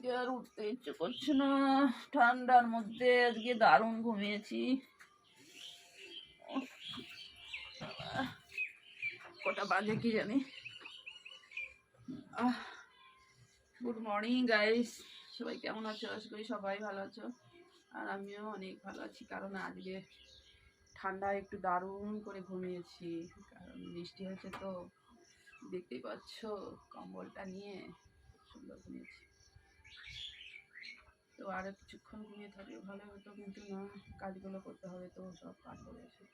থেকে আর উঠতে ইচ্ছে করছে না। ঠান্ডার মধ্যে আজকে দারুণ ঘুমিয়েছি। কটা বাজে কি জানি। গুড মর্নিং গাইস, সবাই কেমন আছো? আশা করি সবাই ভালো আছো, আর আমিও অনেক ভালো আছি। কারণ আজকে ঠান্ডায় একটু দারুণ করে ঘুমিয়েছি, কারণ বৃষ্টি হয়েছে তো দেখতেই পাচ্ছ। কম্বলটা নিয়ে সুন্দর ঘুমিয়েছি। তো আরো কিছুক্ষণ ঘুমিয়ে থাকলে ভালো হতো, কিন্তু না, কাজগুলো করতে হবে তো, সব কাজ করে এসে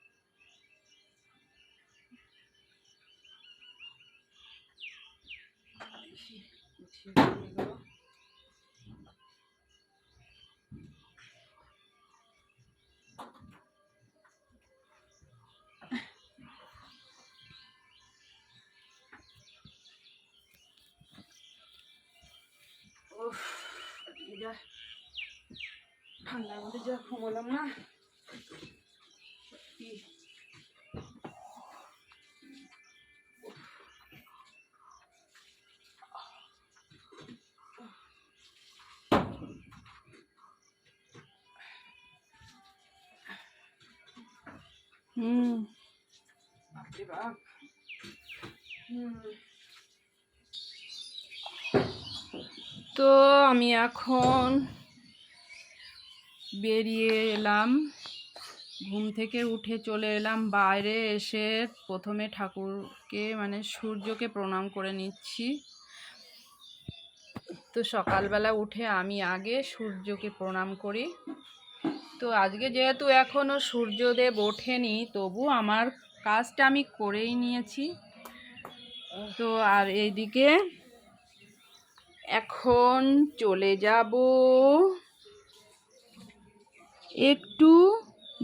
ঠান্ডার মধ্যে যা ঘুমলাম না সত্যি। তো আমি এখন বেরিয়ে এলাম, ঘুম থেকে উঠে চলে এলাম বাইরে। এসে প্রথমে ঠাকুরকে মানে সূর্যকে প্রণাম করে নিচ্ছি। তো সকালবেলা উঠে আমি আগে সূর্যকে প্রণাম করি। তো আজকে যেহেতু এখনও সূর্যদেব ওঠেনি, তবু আমার কাজটা আমি করেই নিয়েছি। তো আর এইদিকে এখন চলে যাব একটু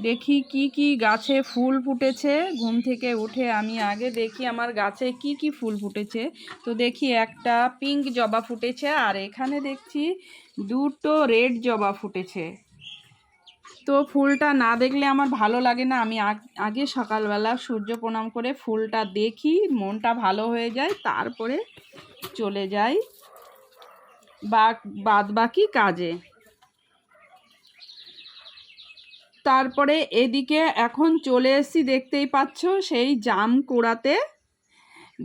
দেখি কি কি গাছে ফুল ফুটেছে। ঘুম থেকে উঠে আমি আগে দেখি আমার গাছে কি কি ফুল ফুটেছে। তো দেখি একটা পিঙ্ক জবা ফুটেছে, আর এখানে দেখছি দুটো রেড জবা ফুটেছে। তো ফুলটা না দেখলে আমার ভালো লাগে না। আমি আগে সকালবেলা সূর্য প্রণাম করে ফুলটা দেখি, মনটা ভালো হয়ে যায়, তারপরে চলে যাই বাদ বাকি কাজে। তারপরে এদিকে এখন চলে এসেছি, দেখতেই পাচ্ছ সেই জাম কুড়াতে।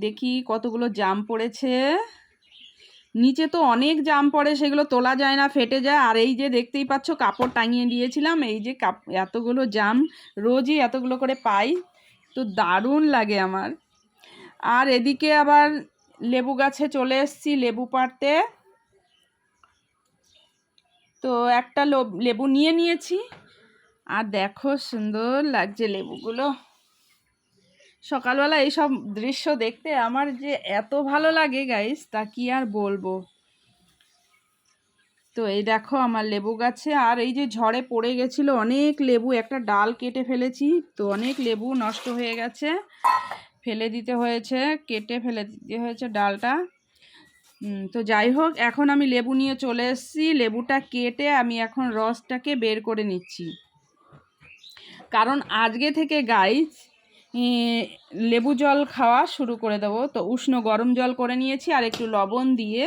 দেখি কতগুলো জাম পড়েছে। নিচে তো অনেক জাম পড়ে, সেগুলো তোলা যায় না, ফেটে যায়। আর এই যে দেখতেই পাচ্ছ কাপড় টাঙিয়ে দিয়েছিলাম, এই যে এতগুলো জাম রোজই এতগুলো করে পাই, তো দারুণ লাগে আমার। আর এদিকে আবার লেবু গাছে চলে এসেছি লেবু পাড়তে। তো একটা লেবু নিয়ে নিয়েছি, আর দেখো সুন্দর লাগছে লেবুগুলো। সকালবেলা এইসব দৃশ্য দেখতে আমার যে এত ভালো লাগে গাইস, তা কি আর বলবো। তো এই দেখো আমার লেবু গাছে, আর এই যে ঝড়ে পড়ে গেছিলো অনেক লেবু, একটা ডাল কেটে ফেলেছি, তো অনেক লেবু নষ্ট হয়ে গেছে, ফেলে দিতে হয়েছে, কেটে ফেলে দিতে হয়েছে ডালটা। তো যাই হোক, এখন আমি লেবু নিয়ে চলে এসেছি। লেবুটা কেটে আমি এখন রসটাকে বের করে নিচ্ছি, কারণ আজকে থেকে গাইস লেবু জল খাওয়া শুরু করে দেবো। তো উষ্ণ গরম জল করে নিয়েছি, আর একটু লবণ দিয়ে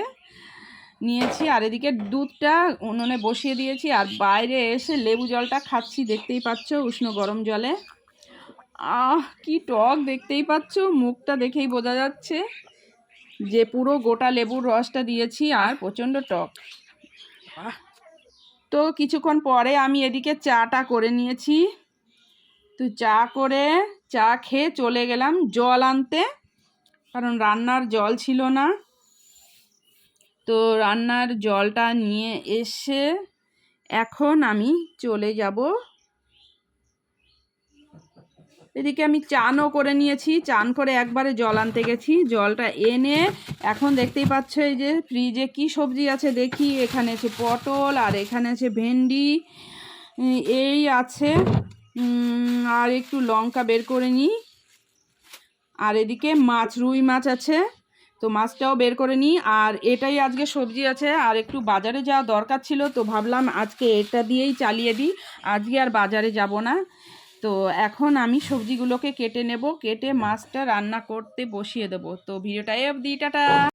নিয়েছি, আর এদিকে দুধটা উনুনে বসিয়ে দিয়েছি, আর বাইরে এসে লেবু জলটা খাচ্ছি, দেখতেই পাচ্ছ উষ্ণ গরম জলে। কি টক, দেখতেই পাচ্ছ, মুখটা দেখেই বোঝা যাচ্ছে যে পুরো গোটা লেবুর রসটা দিয়েছি, আর প্রচণ্ড টক। তো কিছুক্ষণ পরে আমি এদিকে চাটা করে নিয়েছি। তো চা খেয়ে চলে গেলাম জল আনতে, কারণ রান্নার জল ছিল না। তো রান্নার জলটা নিয়ে এসে এখন আমি চলে যাব। এদিকে আমি চানও করে নিয়েছি, চান করে একবারে জল আনতে গেছি। জলটা এনে এখন দেখতেই পাচ্ছ এই যে ফ্রিজে কি সবজি আছে দেখি। এখানে আছে পটল, আর এখানে আছে ভেন্ডি, এই আছে। আর একটু লঙ্কা বের করে নিই। আর এদিকে রুই মাছ আছে, তো মাছটাও বের করে নিই। আর এটাই আজকে সবজি আছে, আর একটু বাজারে যাওয়া দরকার ছিল, তো ভাবলাম আজকে এটা দিয়েই চালিয়ে দিই, আজকে আর বাজারে যাব না। তো এখন আমি সবজিগুলোকে কেটে নেব, কেটে মাছটা রান্না করতে বসিয়ে দেব। তো ভিডিওটা অবধি, টাটা।